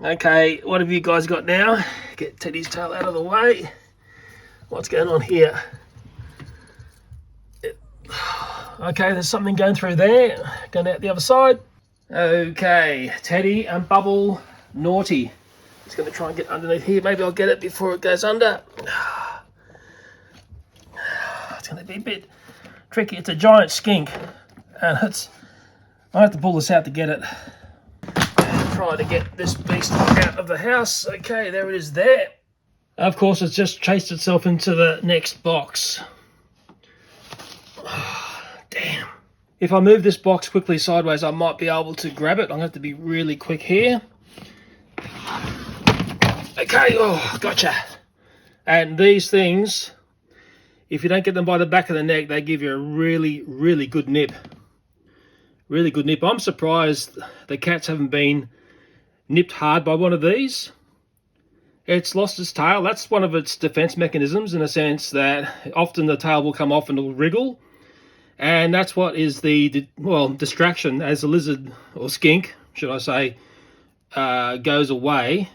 Okay, what have you guys got now? Get Teddy's tail out of the way. What's going on here? Okay, there's something going through there. Going out the other side. Okay, Teddy and Bubble, naughty. He's going to try and get underneath here. Maybe I'll get it before it goes under. It's going to be a bit tricky. It's a giant skink, and I have to pull this out to get it. Try to get this beast out of the house. Okay, there it is there. Of course, it's just chased itself into the next box. Oh, damn. If I move this box quickly sideways, I might be able to grab it. I'm going to have to be really quick here. Okay, oh, gotcha. And these things, if you don't get them by the back of the neck, they give you a really, really good nip. Really good nip. I'm surprised the cats haven't been nipped hard by one of these. It's lost its tail. That's one of its defense mechanisms, in a sense that often the tail will come off and it'll wriggle. And that's what is the, well, distraction as the lizard, or skink, should I say, goes away.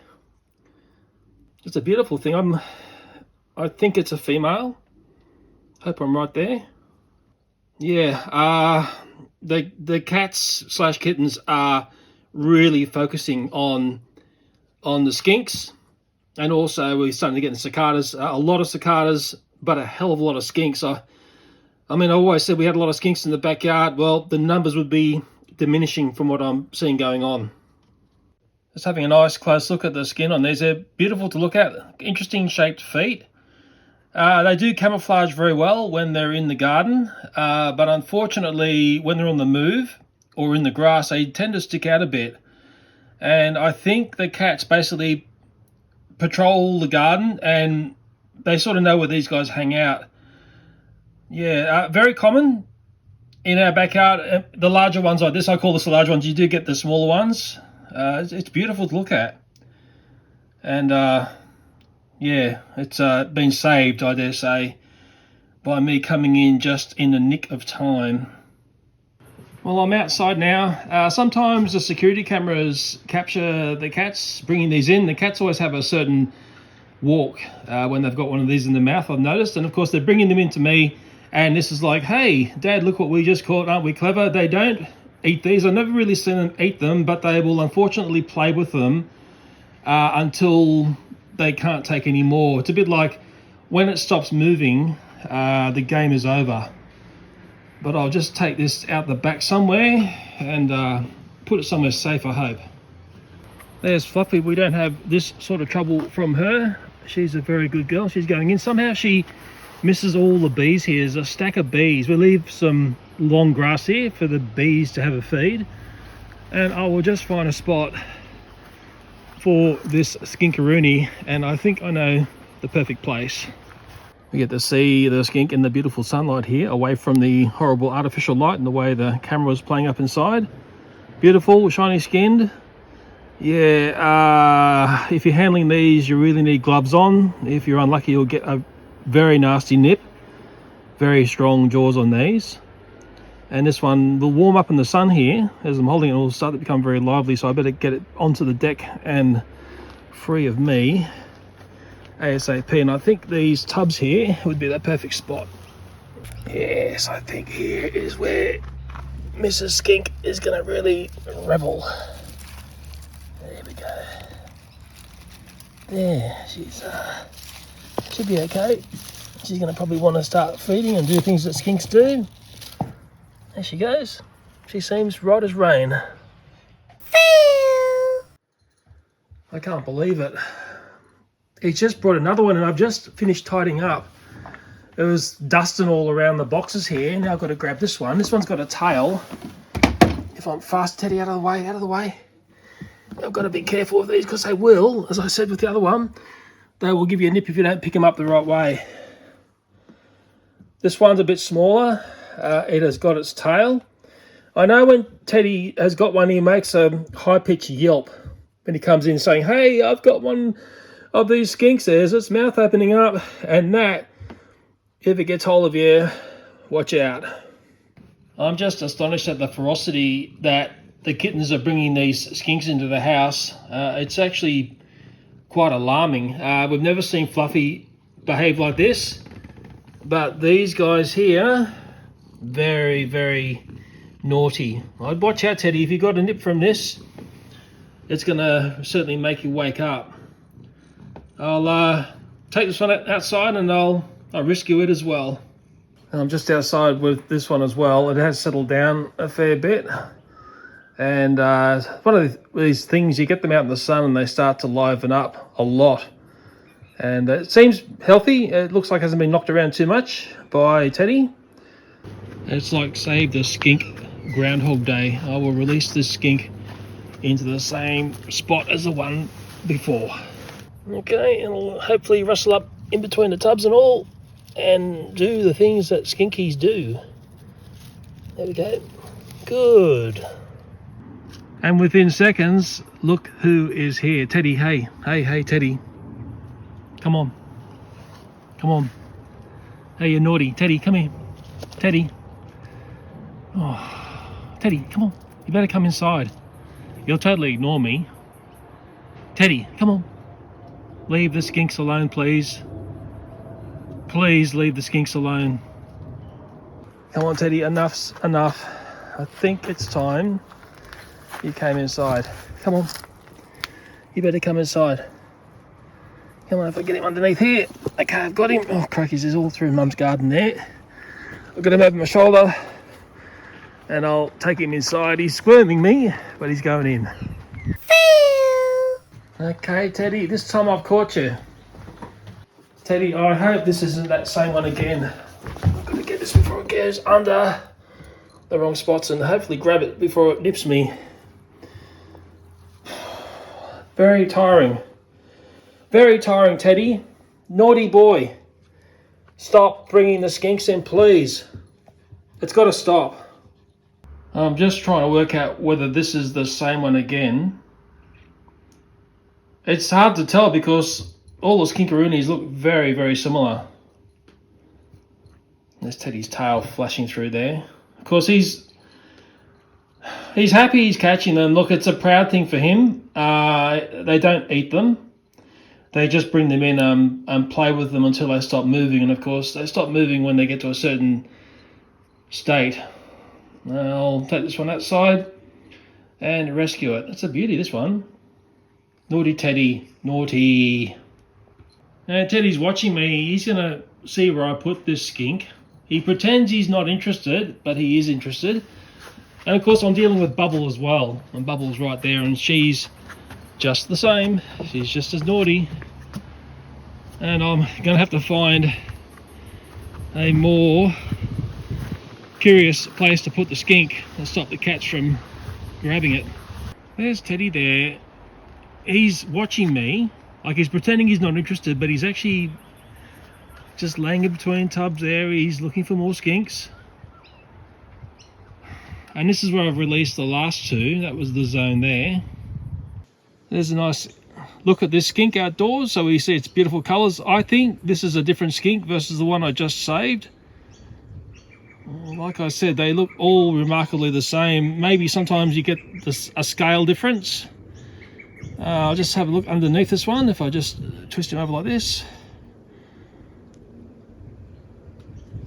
It's a beautiful thing. I think it's a female. Hope I'm right there. Yeah, the cats / kittens are really focusing on the skinks, and also we're starting to get the cicadas. A lot of cicadas, but a hell of a lot of skinks. I mean, I always said we had a lot of skinks in the backyard. Well, the numbers would be diminishing from what I'm seeing going on. Just having a nice close look at the skin on these. They're beautiful to look at. Interesting shaped feet. They do camouflage very well when they're in the garden, but unfortunately when they're on the move or in the grass, they tend to stick out a bit. And I think the cats basically patrol the garden and they sort of know where these guys hang out. Yeah, very common in our backyard. The larger ones like this, I call this the large ones. You do get the smaller ones. It's beautiful to look at. And yeah, it's been saved, I dare say, by me coming in just in the nick of time. Well, I'm outside now. Sometimes the security cameras capture the cats bringing these in. The cats always have a certain walk when they've got one of these in the mouth, I've noticed. And of course, they're bringing them into me. And this is like, hey, Dad, look what we just caught. Aren't we clever? They don't eat these. I've never really seen them eat them, but they will unfortunately play with them until they can't take any more. It's a bit like when it stops moving, the game is over. But I'll just take this out the back somewhere and put it somewhere safe, I hope. There's Fluffy. We don't have this sort of trouble from her. She's a very good girl. She's going in. Somehow she misses all the bees here. There's a stack of bees. We leave some long grass here for the bees to have a feed. And I will just find a spot for this skinkaroonie, and I think I know the perfect place. We get to see the skink in the beautiful sunlight here, away from the horrible artificial light and the way the camera was playing up inside. Beautiful, shiny skinned. Yeah, if you're handling these, you really need gloves on. If you're unlucky, you'll get a very nasty nip. Very strong jaws on these. And this one will warm up in the sun here. As I'm holding it, it will start to become very lively, so I better get it onto the deck and free of me ASAP. And I think these tubs here would be that perfect spot. Yes, I think here is where Mrs. Skink is going to really revel. There we go. There, she'll be okay. She's going to probably want to start feeding and do things that skinks do. There she goes. She seems right as rain. I can't believe it. He's just brought another one and I've just finished tidying up. There was dusting all around the boxes here. Now I've got to grab this one. This one's got a tail. If I'm fast, Teddy, out of the way, out of the way. I've got to be careful of these because they will, as I said with the other one, they will give you a nip if you don't pick them up the right way. This one's a bit smaller. It has got its tail. I know when Teddy has got one, he makes a high-pitched yelp when he comes in saying, hey, I've got one of these skinks. There's its mouth opening up. And that, if it gets hold of you, watch out. I'm just astonished at the ferocity that the kittens are bringing these skinks into the house, it's actually quite alarming. We've never seen Fluffy behave like this, but these guys here, very, very naughty. I'd watch out, Teddy. If you got a nip from this, it's gonna certainly make you wake up. I'll take this one outside and I'll rescue it as well. I'm just outside with this one as well. It has settled down a fair bit. And one of these things, you get them out in the sun and they start to liven up a lot. And it seems healthy. It looks like it hasn't been knocked around too much by Teddy. It's like Save the Skink Groundhog Day. I will release this skink into the same spot as the one before. Okay, and it'll hopefully rustle up in between the tubs and all and do the things that skinkies do. There we go. Good. And within seconds, look who is here. Teddy, hey, Teddy. Come on. Come on. Hey, you're naughty. Teddy, come here. Teddy. Oh, Teddy, come on. You better come inside. You'll totally ignore me. Teddy, come on. Leave the skinks alone, please. Please leave the skinks alone. Come on, Teddy, enough's enough. I think it's time you came inside. Come on. You better come inside. Come on, if I get him underneath here. Okay, I've got him. Oh, crikey's, he's all through Mum's garden there. I've got him over my shoulder. And I'll take him inside. He's squirming me, but he's going in. Okay, Teddy, this time I've caught you. Teddy, I hope this isn't that same one again. I've got to get this before it goes under the wrong spots and hopefully grab it before it nips me. Very tiring. Very tiring, Teddy. Naughty boy. Stop bringing the skinks in, please. It's got to stop. I'm just trying to work out whether this is the same one again. It's hard to tell because all the skinkaroonies look very, very similar. There's Teddy's tail flashing through there. Of course, he's happy he's catching them. Look, it's a proud thing for him. They don't eat them. They just bring them in and play with them until they stop moving. And of course, they stop moving when they get to a certain state. I'll take this one outside and rescue it. It's a beauty, this one. Naughty Teddy, naughty. Now Teddy's watching me. He's going to see where I put this skink. He pretends he's not interested, but he is interested. And of course I'm dealing with Bubble as well. And Bubble's right there and she's just the same. She's just as naughty. And I'm going to have to find a more curious place to put the skink and stop the cats from grabbing it. There's Teddy there. He's watching me, like he's pretending he's not interested, but he's actually just laying in between tubs there. He's looking for more skinks. And this is where I've released the last two. That was the zone there. There's a nice look at this skink outdoors, so we see its beautiful colours. I think this is a different skink versus the one I just saved. Like I said, they look all remarkably the same. Maybe sometimes you get a scale difference. I'll just have a look underneath this one. If I just twist him over like this,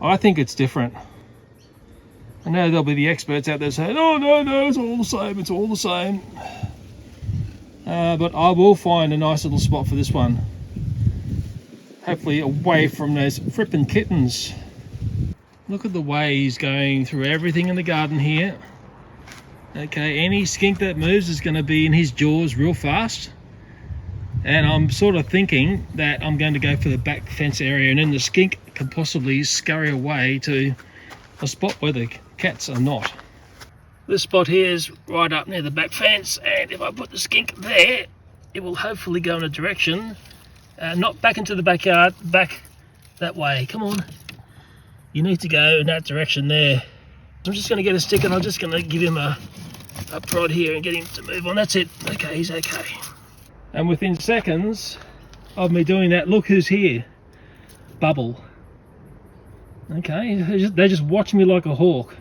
I think it's different. I know there'll be the experts out there saying, oh no, it's all the same, it's all the same. But I will find a nice little spot for this one. Hopefully away from those frippin' kittens. Look at the way he's going through everything in the garden here. Okay, any skink that moves is going to be in his jaws real fast. And I'm sort of thinking that I'm going to go for the back fence area, and then the skink can possibly scurry away to a spot where the cats are not. This spot here is right up near the back fence, and if I put the skink there, it will hopefully go in a direction, not back into the backyard, back that way. Come on. You need to go in that direction there. I'm just going to get a stick and I'm just going to give him a prod here and get him to move on. That's it. Okay, he's okay. And within seconds of me doing that, look who's here. Bubble. Okay, they just watch me like a hawk.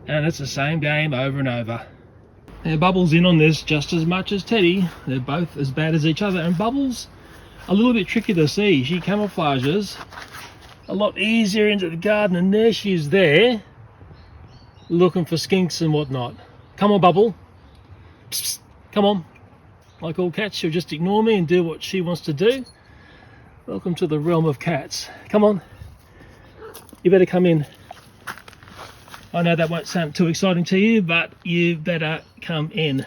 And it's the same game over and over. Now Bubbles in on this just as much as Teddy. They're both as bad as each other, and Bubbles a little bit tricky to see. She camouflages a lot easier into the garden, and there she is there looking for skinks and whatnot. Come on, Bubble. Psst, psst. Come on. Like all cats, she'll just ignore me and do what she wants to do. Welcome to the realm of cats. Come on. You better come in. I know that won't sound too exciting to you, but you better come in.